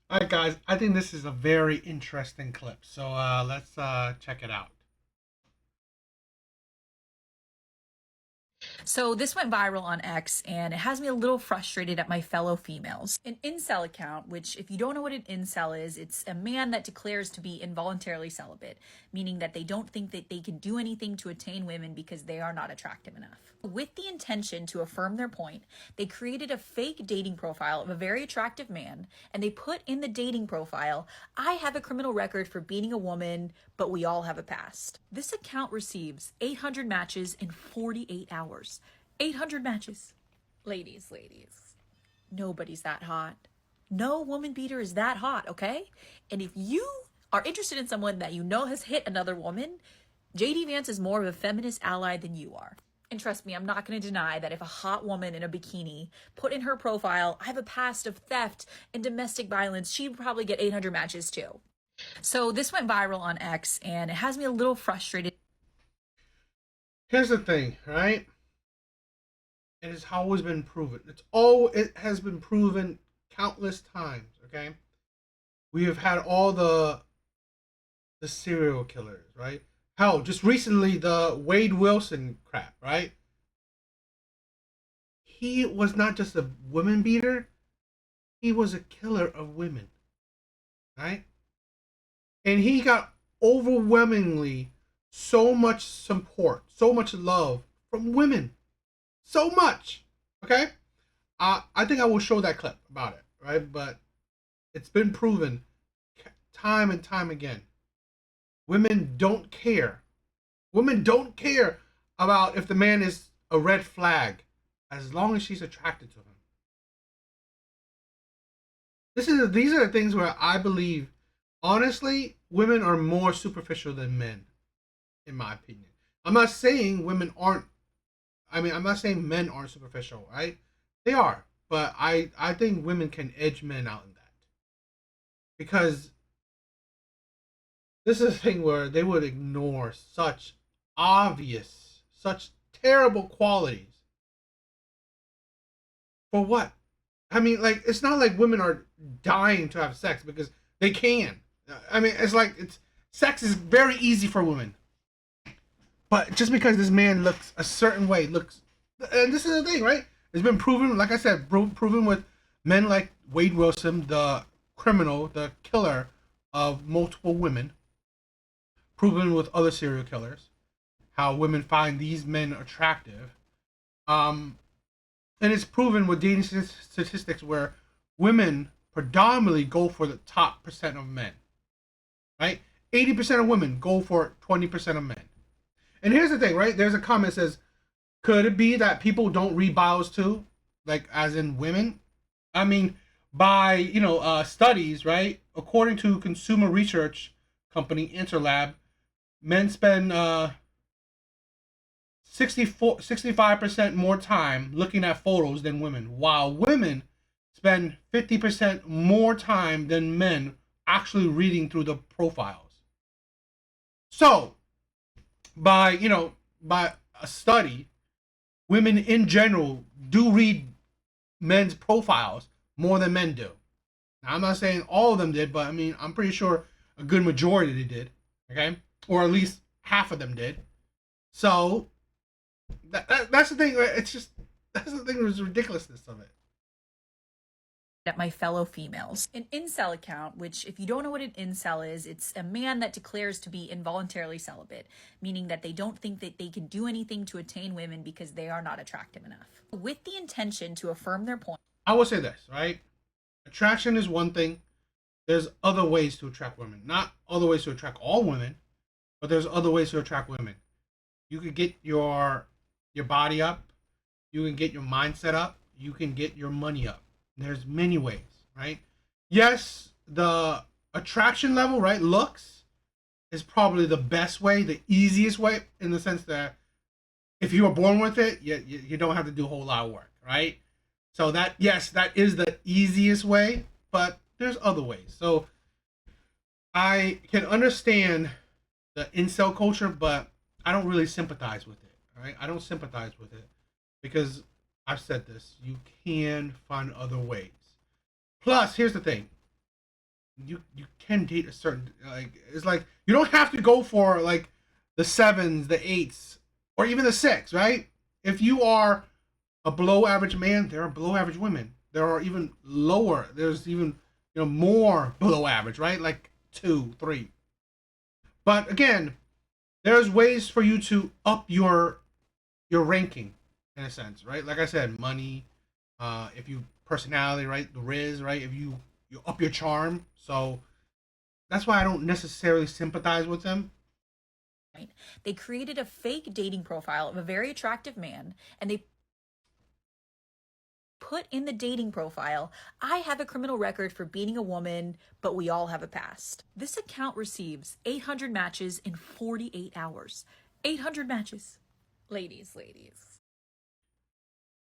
All right, guys. I think this is a very interesting clip. So let's check it out. So this went viral on X and it has me a little frustrated at my fellow females. An incel account, which if you don't know what an incel is, it's a man that declares to be involuntarily celibate, meaning that they don't think that they can do anything to attain women because they are not attractive enough. With the intention to affirm their point, they created a fake dating profile of a very attractive man and they put in the dating profile, I have a criminal record for beating a woman, but we all have a past. This account receives 800 matches in 48 hours. 800 matches. Ladies, nobody's that hot. No woman beater is that hot, okay? And if you are interested in someone that you know has hit another woman, JD Vance is more of a feminist ally than you are. And trust me, I'm not going to deny that if a hot woman in a bikini put in her profile, I have a past of theft and domestic violence, she'd probably get 800 matches too. So this went viral on X and it has me a little frustrated. Here's the thing, right? It has always been proven. It has been proven countless times. Okay, we have had all the serial killers, right? Hell, just recently the Wade Wilson crap, right? He was not just a woman beater; he was a killer of women, right? And he got overwhelmingly so much support, so much love from women, so much. Okay, I think I will show that clip about it, right? But it's been proven time and time again. Women don't care. Women don't care about if the man is a red flag, as long as she's attracted to him. These are the things where I believe, honestly, women are more superficial than men, in my opinion. I'm not saying women aren't. I mean, I'm not saying men aren't superficial, right? They are, but I think women can edge men out in that because this is a thing where they would ignore such obvious, such terrible qualities for what? I mean, like it's not like women are dying to have sex because they can. I mean, it's sex is very easy for women, but just because this man looks a certain way, looks, and this is the thing, right? It's been proven, like I said, proven with men like Wade Wilson, the criminal, the killer of multiple women, proven with other serial killers, how women find these men attractive. Um, and it's proven with dating statistics where women predominantly go for the top percent of men, right? 80% of women go for 20% of men. And here's the thing, right? There's a comment that says, could it be that people don't read bios too? Like, as in women? I mean, by, studies, right? According to consumer research company Interlab, men spend 65% more time looking at photos than women, while women spend 50% more time than men actually reading through the profiles. So, by a study, women in general do read men's profiles more than men do. Now, I'm not saying all of them did, but I mean, I'm pretty sure a good majority did, okay? Or at least half of them did. So, that's the thing. It's just that's the thing. Was ridiculousness of it. At my fellow females. An incel account, which if you don't know what an incel is, it's a man that declares to be involuntarily celibate, meaning that they don't think that they can do anything to attain women because they are not attractive enough. With the intention to affirm their point. I will say this, right? Attraction is one thing. There's other ways to attract women. Not other ways to attract all women, but there's other ways to attract women. You could get your body up. You can get your mindset up. You can get your money up. There's many ways, right? Yes, the attraction level, right? Looks is probably the best way, the easiest way, in the sense that if you were born with it, you don't have to do a whole lot of work, right? So that, yes, that is the easiest way, but there's other ways. So I can understand the incel culture, but I don't really sympathize with it. Right? I don't sympathize with it because I've said this. You can find other ways. Plus, here's the thing. you can date a certain, like, it's like you don't have to go for like the sevens, the eights, or even the six, right? If you are a below average man, there are below average women. There are even lower. There's even more below average, right? Like two, three. But again, there's ways for you to up your ranking in a sense, right? Like I said, money, if you personality, right? The riz, right? If you up your charm, so that's why I don't necessarily sympathize with them. Right? They created a fake dating profile of a very attractive man, and they put in the dating profile, I have a criminal record for beating a woman, but we all have a past. This account receives 800 matches in 48 hours. 800 matches. Ladies.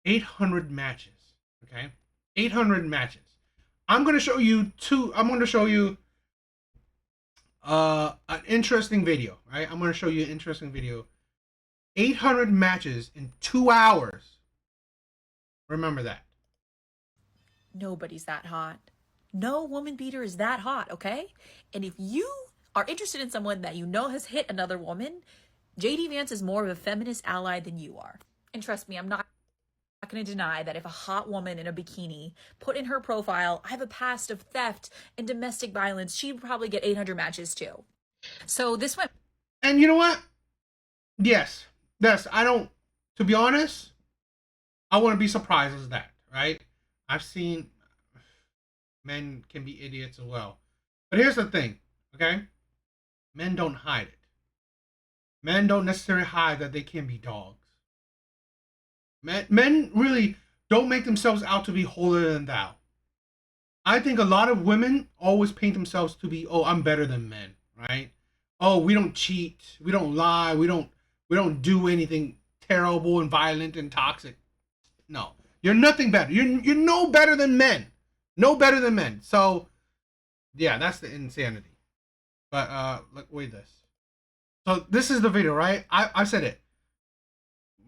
800 matches, okay? 800 matches. I'm gonna show you two. I'm gonna show you an interesting video, right? I'm gonna show you an interesting video. 800 matches in 2 hours. Remember that. Nobody's that hot. No woman beater is that hot, okay? And if you are interested in someone that you know has hit another woman, JD Vance is more of a feminist ally than you are. And trust me, I'm not going to deny that if a hot woman in a bikini put in her profile, I have a past of theft and domestic violence, she'd probably get 800 matches too. So this went. And you know what? Yes. I don't, to be honest, I wouldn't be surprised as that, right? I've seen men can be idiots as well. But here's the thing, okay? Men don't hide it. Men don't necessarily hide that they can be dogs. Men really don't make themselves out to be holier than thou. I think a lot of women always paint themselves to be, oh, I'm better than men, right? Oh, we don't cheat, we don't lie, we don't do anything terrible and violent and toxic. No, you're nothing better. You're no better than men. No better than men. So, yeah, that's the insanity. But look, wait this. So this is the video, right? I said it.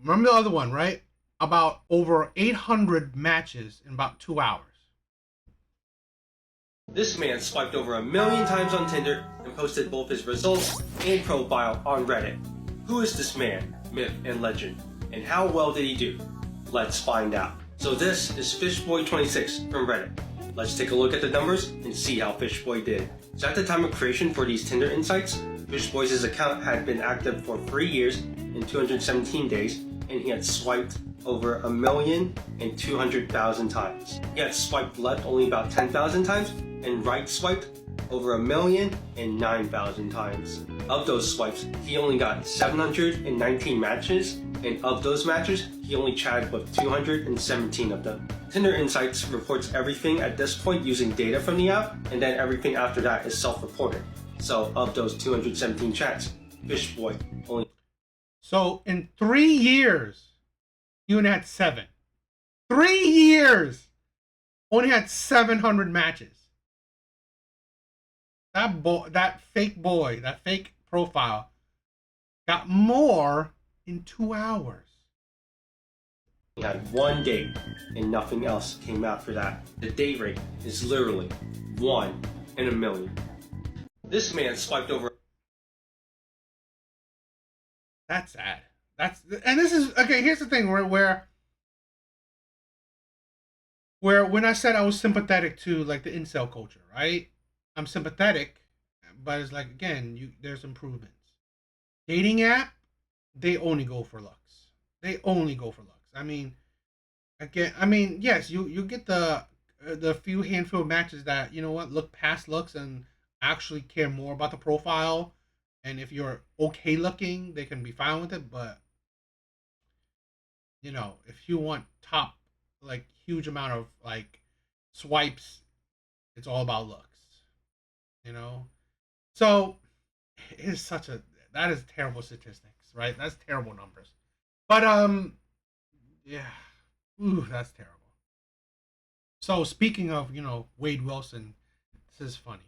Remember the other one, right? About over 800 matches in about 2 hours. This man swiped over 1,000,000 times on Tinder and posted both his results and profile on Reddit. Who is this man, myth and legend, and how well did he do? Let's find out. So this is Fishboy26 from Reddit. Let's take a look at the numbers and see how Fishboy did. So at the time of creation for these Tinder insights, Fishboy's account had been active for 3 years and 217 days, and he had swiped over 1,200,000 times. He had swiped left only about 10,000 times, and right swiped over 1,009,000 times. Of those swipes, he only got 719 matches, and of those matches, he only chatted with 217 of them. Tinder Insights reports everything at this point using data from the app, and then everything after that is self-reported. So of those 217 chats, Fishboy only... So in 3 years, he only had 7. 3 years! Only had 700 matches. That fake profile, got more in 2 hours. He had 1 date, and nothing else came after that. The date rate is literally 1 in 1,000,000. This man swiped over... That's sad. And this is, okay, here's the thing where when I said I was sympathetic to like the incel culture, right? I'm sympathetic, but it's like, again, there's improvements. Dating app, they only go for looks. I mean, yes, you get the few handful of matches that, you know what, look past looks and actually care more about the profile. And if you're okay looking, they can be fine with it. But, if you want top, like, huge amount of, like, swipes, it's all about looks. So that is terrible statistics, right? That's terrible numbers. But yeah, ooh, that's terrible. So speaking of Wade Wilson, this is funny.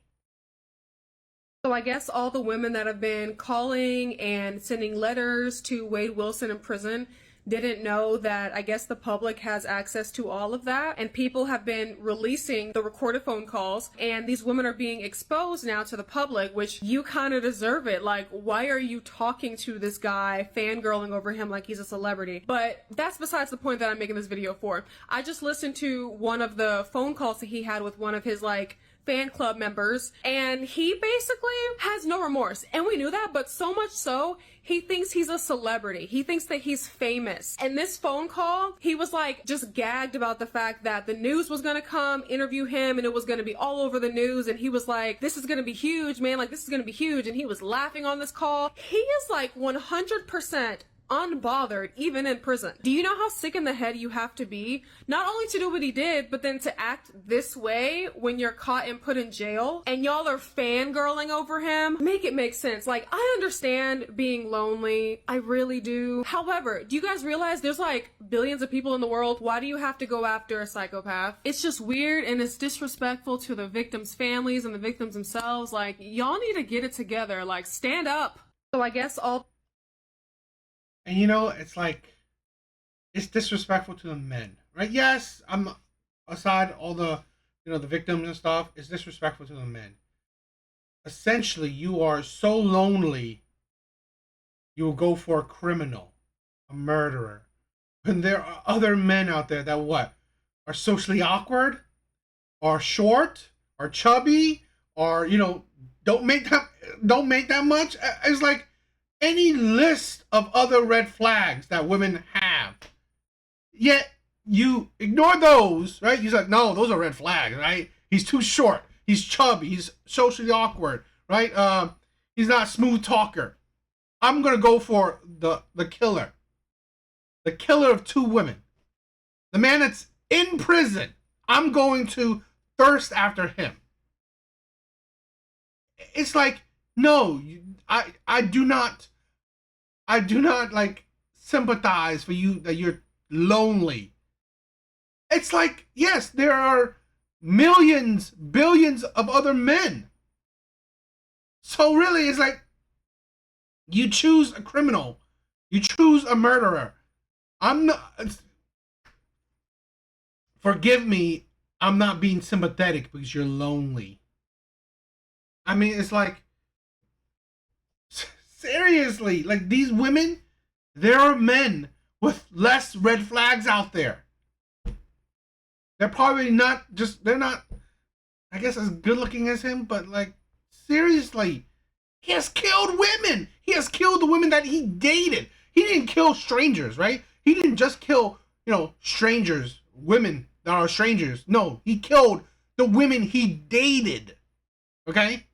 So I guess all the women that have been calling and sending letters to Wade Wilson in prison, didn't know that I guess the public has access to all of that, and people have been releasing the recorded phone calls, and these women are being exposed now to the public, which you kind of deserve it. Like, why are you talking to this guy, fangirling over him like he's a celebrity? But that's besides the point that I'm making this video for. I just listened to one of the phone calls that he had with one of his like fan club members, and he basically has no remorse. And we knew that, but so much so, he thinks he's a celebrity. He thinks that he's famous. And this phone call, he was like just gagged about the fact that the news was gonna come interview him and it was gonna be all over the news. And he was like, this is gonna be huge, man. Like, this is gonna be huge. And he was laughing on this call. He is like 100% unbothered, even in prison. Do you know how sick in the head you have to be? Not only to do what he did, but then to act this way when you're caught and put in jail, and y'all are fangirling over him. Make it make sense. Like, I understand being lonely. I really do. However, do you guys realize there's like billions of people in the world? Why do you have to go after a psychopath? It's just weird, and it's disrespectful to the victims' families and the victims themselves. Like, y'all need to get it together. Like, stand up. So I guess all And you know, it's like, it's disrespectful to the men, right? Yes, I'm aside all the, the victims and stuff. It's disrespectful to the men. Essentially, you are so lonely, you will go for a criminal, a murderer. And there are other men out there that what? Are socially awkward, are short, are chubby, or, don't make that much. It's like, any list of other red flags that women have, yet you ignore those, right? He's like, no, those are red flags, right? He's too short, he's chubby, he's socially awkward, right? He's not a smooth talker. I'm gonna go for the killer of 2 women, the man that's in prison. I'm going to thirst after him. It's like, no, I do not like sympathize for you that you're lonely. It's like, yes, there are millions, billions of other men. So really, it's like, you choose a criminal, you choose a murderer. I'm not, forgive me, I'm not being sympathetic because you're lonely. I mean, it's like, seriously, like, these women, there are men with less red flags out there. They're probably they're not, I guess, as good looking as him, but like, seriously, he has killed women. He has killed the women that he dated. He didn't kill strangers, right? He didn't just kill, strangers, women that are strangers. No, he killed the women he dated. Okay?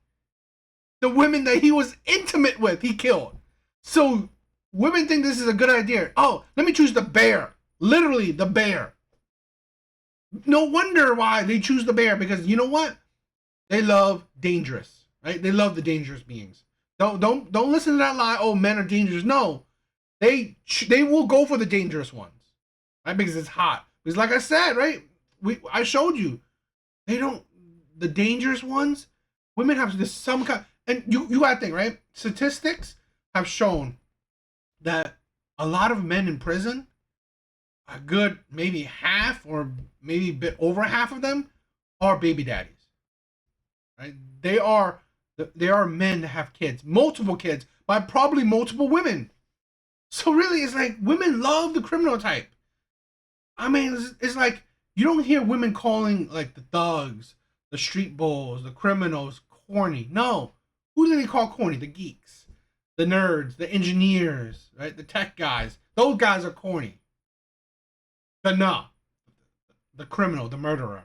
The women that he was intimate with, he killed. So women think this is a good idea. Oh, let me choose the bear. Literally, the bear. No wonder why they choose the bear, because you know what? They love dangerous, right? They love the dangerous beings. Don't listen to that lie. Oh, men are dangerous. No, they will go for the dangerous ones, right? Because it's hot. Because like I said, right? I showed you. The dangerous ones. Women have this some kind. And you gotta think, right? Statistics have shown that a lot of men in prison, a good maybe half or maybe a bit over half of them, are baby daddies. Right? They are men that have kids, multiple kids, by probably multiple women. So really, it's like, women love the criminal type. I mean, it's like, you don't hear women calling like the thugs, the street bulls, the criminals corny. No. Who do they call corny? The geeks, the nerds, the engineers, right? The tech guys. Those guys are corny. But no, the criminal, the murderer,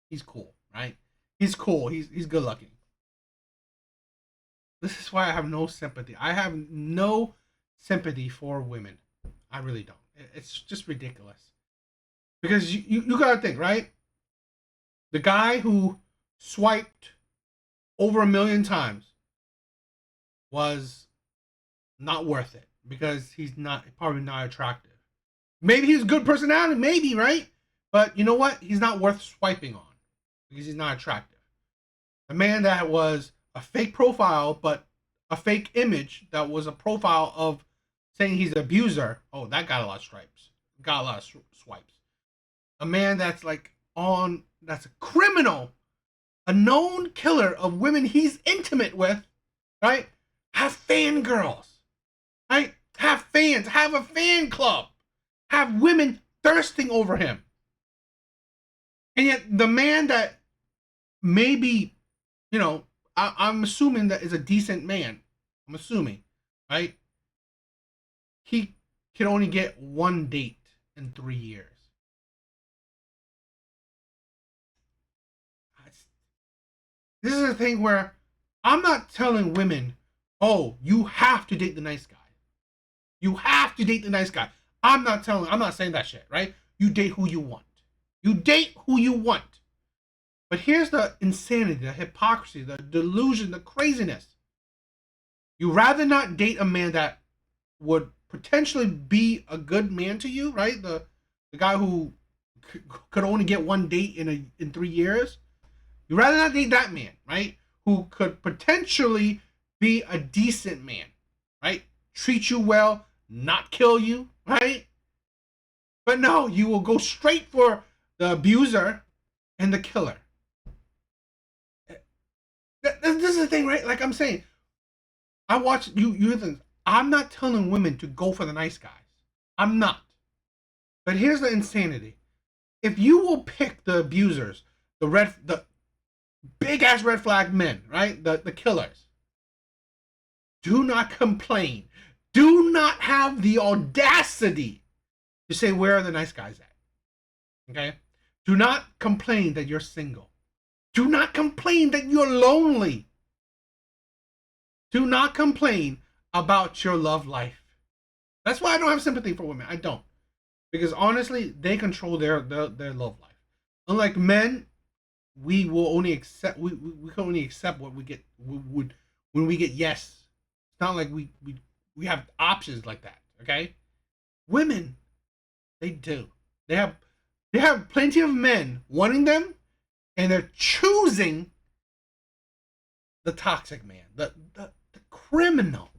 he's cool, right? He's cool. He's good looking. This is why I have no sympathy. I have no sympathy for women. I really don't. It's just ridiculous. Because you gotta think, right? The guy who swiped over 1 million times was not worth it, because he's probably not attractive. Maybe he's a good personality, maybe, right? But you know what? He's not worth swiping on because he's not attractive. A man that was a fake profile, but a fake image that was a profile of saying he's an abuser, oh, that got a lot of stripes. Got a lot of swipes. A man that's like that's a criminal, a known killer of women he's intimate with, right? Have fangirls, right? Have fans, have a fan club, have women thirsting over him. And yet the man that maybe, I'm assuming that is a decent man. I'm assuming, right? He can only get one date in 3 years. This is a thing where I'm not telling women, oh, you have to date the nice guy. You have to date the nice guy. I'm not saying that shit, right? You date who you want. You date who you want. But here's the insanity, the hypocrisy, the delusion, the craziness. You rather not date a man that would potentially be a good man to you, right? The guy who could only get one date in 3 years. You rather not date that man, right? Who could potentially be a decent man, right? Treat you well, not kill you, right? But no, you will go straight for the abuser and the killer. This is the thing, right? Like I'm saying, I watch you. I'm not telling women to go for the nice guys. I'm not. But here's the insanity: if you will pick the abusers, the big ass red flag men, right? The killers. Do not complain. Do not have the audacity to say, where are the nice guys at? Okay? Do not complain that you're single. Do not complain that you're lonely. Do not complain about your love life. That's why I don't have sympathy for women. I don't. Because honestly, they control their love life. Unlike men, we will only accept we can only accept what we get when we get yes. It's not like we have options like that, okay? Women, they do. They have plenty of men wanting them, and they're choosing the toxic man, the criminal.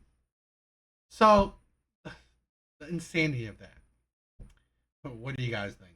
So the insanity of that. What do you guys think?